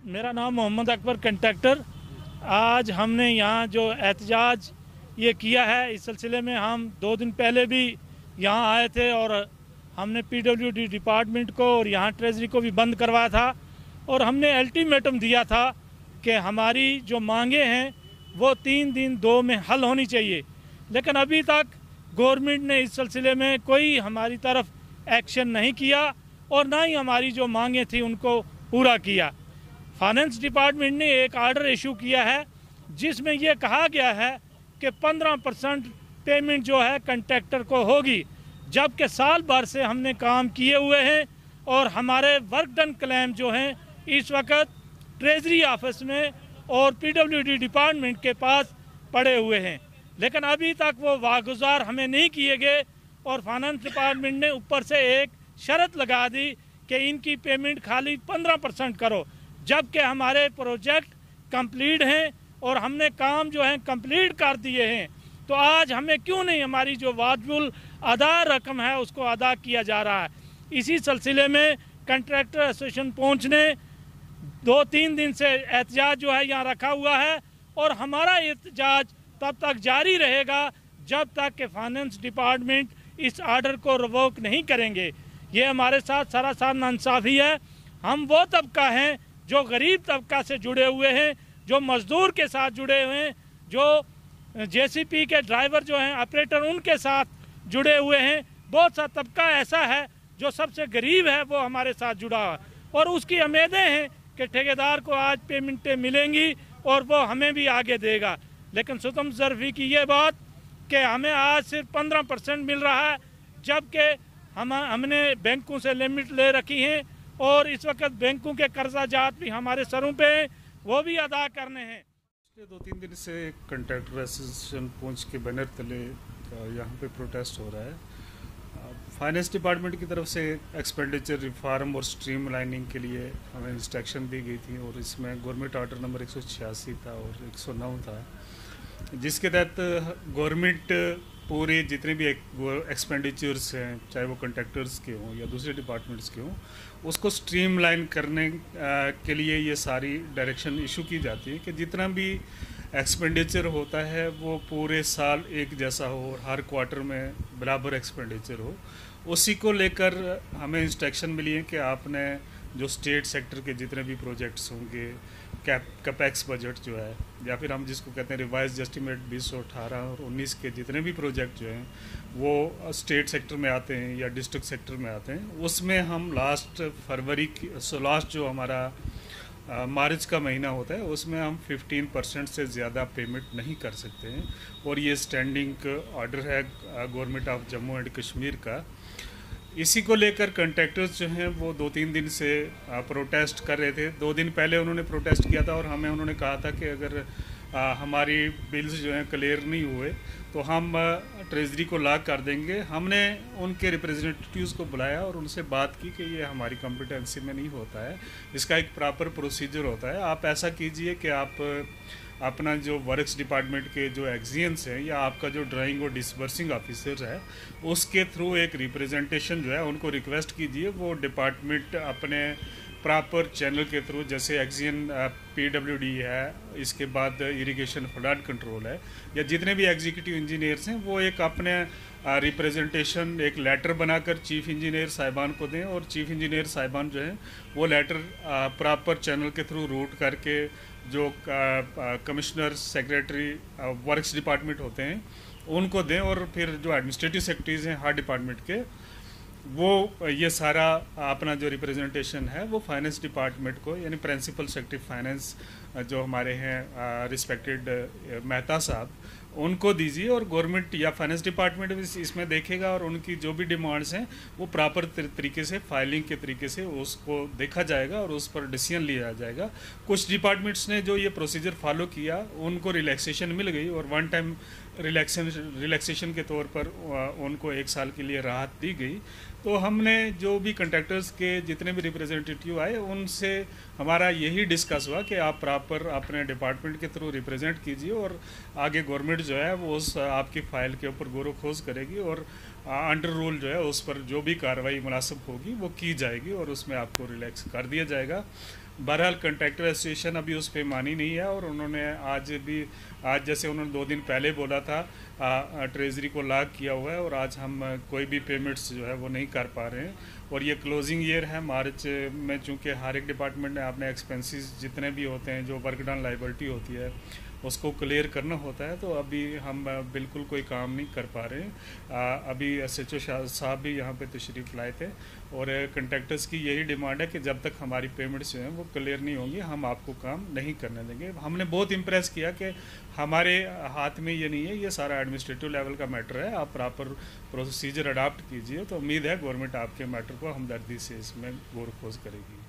मेरा नाम मोहम्मद अकबर कंट्रैक्टर। आज हमने यहाँ जो एहतजाज ये किया है, इस सिलसिले में हम 2 दिन पहले भी यहाँ आए थे और हमने पीडब्ल्यूडी डिपार्टमेंट को और यहाँ ट्रेजरी को भी बंद करवाया था और हमने अल्टीमेटम दिया था कि हमारी जो मांगे हैं वो 3 दिन 2 में हल होनी चाहिए। लेकिन अभी तक गवर्नमेंट ने इस सिलसिले में कोई हमारी तरफ एक्शन नहीं किया और ना ही हमारी जो मांगे थी उनको पूरा किया। फाइनेंस डिपार्टमेंट ने एक आर्डर इशू किया है जिसमें यह कहा गया है कि 15% पेमेंट जो है कंट्रैक्टर को होगी, जबकि साल भर से हमने काम किए हुए हैं और हमारे वर्क डन क्लेम जो हैं इस वक्त ट्रेजरी ऑफिस में और पीडब्ल्यूडी डिपार्टमेंट के पास पड़े हुए हैं। लेकिन अभी तक वो वागुजार हमें नहीं किए गए और फाइनेंस डिपार्टमेंट ने ऊपर से एक शर्त लगा दी कि इनकी पेमेंट खाली 15% करो, जबकि हमारे प्रोजेक्ट कंप्लीट हैं और हमने काम जो है कंप्लीट कर दिए हैं। तो आज हमें क्यों नहीं हमारी जो वाजिबुल अदा रकम है उसको अदा किया जा रहा है। इसी सिलसिले में कंट्रैक्टर एसोसिएशन पहुंचने 2-3 दिन से एहतजाज जो है यहाँ रखा हुआ है और हमारा एहतजाज तब तक जारी रहेगा जब तक कि फाइनेंस डिपार्टमेंट इस आर्डर को रिवोक नहीं करेंगे। ये हमारे साथ सरासर नाइंसाफ़ी है। हम वो तबका हैं जो गरीब तबका से जुड़े हुए हैं, जो मज़दूर के साथ जुड़े हुए हैं, जो जेसीपी के ड्राइवर जो हैं ऑपरेटर उनके साथ जुड़े हुए हैं। बहुत सा तबका ऐसा है जो सबसे गरीब है वो हमारे साथ जुड़ा हुआ और उसकी उम्मीदें हैं कि ठेकेदार को आज पेमेंटें मिलेंगी और वो हमें भी आगे देगा। लेकिन सुतम ज़रफ़ी की ये बात कि हमें आज सिर्फ 15% मिल रहा है, जबकि हमने बैंकों से लिमिट ले रखी हैं और इस वक्त बैंकों के कर्जा जात भी हमारे सरों पे वो भी अदा करने हैं। पिछले 2-3 दिन से कंट्रैक्टर एसोसिएशन पहुंच के बैनर तले यहाँ पे प्रोटेस्ट हो रहा है। फाइनेंस डिपार्टमेंट की तरफ से एक्सपेंडिचर रिफॉर्म और स्ट्रीमलाइनिंग के लिए हमें इंस्ट्रक्शन दी गई थी और इसमें गवर्नमेंट ऑर्डर नंबर 186 था और 109 था, जिसके तहत गवर्नमेंट पूरे जितने भी एक्सपेंडिचर्स हैं, चाहे वो कंट्रैक्टर्स के हों या दूसरे डिपार्टमेंट्स के हों, उसको स्ट्रीमलाइन करने के लिए ये सारी डायरेक्शन इशू की जाती है कि जितना भी एक्सपेंडिचर होता है वो पूरे साल एक जैसा हो और हर क्वार्टर में बराबर एक्सपेंडिचर हो। उसी को लेकर हमें इंस्ट्रक्शन मिली है कि आपने जो स्टेट सेक्टर के जितने भी प्रोजेक्ट्स होंगे, कैपेक्स बजट जो है या फिर हम जिसको कहते हैं रिवाइज एस्टीमेट 2018 और 19 के जितने भी प्रोजेक्ट जो हैं वो स्टेट सेक्टर में आते हैं या डिस्ट्रिक्ट सेक्टर में आते हैं, उसमें हम लास्ट फरवरी लास्ट जो हमारा मार्च का महीना होता है उसमें हम 15% से ज़्यादा पेमेंट नहीं कर सकते हैं और ये स्टैंडिंग ऑर्डर है government of Jammu and Kashmir का। इसी को लेकर कंट्रैक्टर्स जो हैं वो 2-3 दिन से प्रोटेस्ट कर रहे थे। 2 दिन पहले उन्होंने प्रोटेस्ट किया था और हमें उन्होंने कहा था कि अगर हमारी बिल्स जो हैं क्लियर नहीं हुए तो हम ट्रेजरी को लॉक कर देंगे। हमने उनके रिप्रेजेंटेटिव्स को बुलाया और उनसे बात की कि ये हमारी कॉम्पिटेंसी में नहीं होता है, इसका एक प्रॉपर प्रोसीजर होता है। आप ऐसा कीजिए कि आप अपना जो वर्क्स डिपार्टमेंट के जो एक्जियंस हैं या आपका जो ड्राइंग और डिसबर्सिंग ऑफिसर है उसके थ्रू एक रिप्रेजेंटेशन जो है उनको रिक्वेस्ट कीजिए, वो डिपार्टमेंट अपने प्रॉपर चैनल के थ्रू, जैसे एक्जियन पीडब्ल्यूडी है, इसके बाद इरिगेशन फ्लड कंट्रोल है या जितने भी एग्जीक्यूटिव इंजीनियर्स हैं वो एक अपने रिप्रेजेंटेशन एक लेटर बनाकर चीफ इंजीनियर साहिबान को दें और चीफ इंजीनियर साहिबान जो हैं वो लेटर प्रॉपर चैनल के थ्रू रूट करके जो कमिश्नर सेक्रेटरी वर्क्स डिपार्टमेंट होते हैं उनको दें और फिर जो एडमिनिस्ट्रेटिव सेक्रेटरीज हैं हर डिपार्टमेंट के वो ये सारा अपना जो रिप्रेजेंटेशन है वो फाइनेंस डिपार्टमेंट को यानी प्रिंसिपल सेक्रेटरी फाइनेंस जो हमारे हैं रिस्पेक्टेड मेहता साहब उनको दीजिए, और गवर्नमेंट या फाइनेंस डिपार्टमेंट भी इसमें देखेगा और उनकी जो भी डिमांड्स हैं वो प्रॉपर तरीके से फाइलिंग के तरीके से उसको देखा जाएगा और उस पर डिसीजन लिया जाएगा। कुछ डिपार्टमेंट्स ने जो ये प्रोसीजर फॉलो किया उनको रिलैक्सेशन मिल गई और वन टाइम रिलैक्सेशन के तौर पर उनको 1 साल के लिए राहत दी गई। तो हमने जो भी कंट्रैक्टर्स के जितने भी रिप्रेजेंटेटिव आए उनसे हमारा यही डिस्कस हुआ कि आप प्रॉपर अपने डिपार्टमेंट के थ्रू रिप्रेजेंट कीजिए और आगे गवर्नमेंट जो है वो उस आपकी फ़ाइल के ऊपर गौर खोज करेगी और अंडर रूल जो है उस पर जो भी कार्रवाई मुनासिब होगी वो की जाएगी और उसमें आपको रिलैक्स कर दिया जाएगा। बहरहाल कंट्रैक्टर एसोसिएशन अभी उस पर मानी नहीं है और उन्होंने आज जैसे उन्होंने 2 दिन पहले बोला था ट्रेजरी को लॉक किया हुआ है और आज हम कोई भी पेमेंट्स जो है वो नहीं कर पा रहे हैं। और ये क्लोजिंग ईयर है मार्च में, चूँकि हर एक डिपार्टमेंट ने अपने एक्सपेंसेस जितने भी होते हैं जो वर्क डन लाइबिलिटी होती है उसको क्लियर करना होता है, तो अभी हम बिल्कुल कोई काम नहीं कर पा रहे हैं। अभी SHO साहब भी यहाँ पे तशरीफ़ लाए थे और कंट्रैक्टर्स की यही डिमांड है कि जब तक हमारी पेमेंट्स जो हैं वो क्लियर नहीं होंगी हम आपको काम नहीं करने देंगे। हमने बहुत इम्प्रेस किया कि हमारे हाथ में ये नहीं है, ये सारा एडमिनिस्ट्रेटिव लेवल का मैटर है, आप प्रॉपर प्रोसीजर अडाप्ट कीजिए। तो उम्मीद है गवर्नमेंट आपके मैटर को हमदर्दी से इसमें गौर खोज करेगी।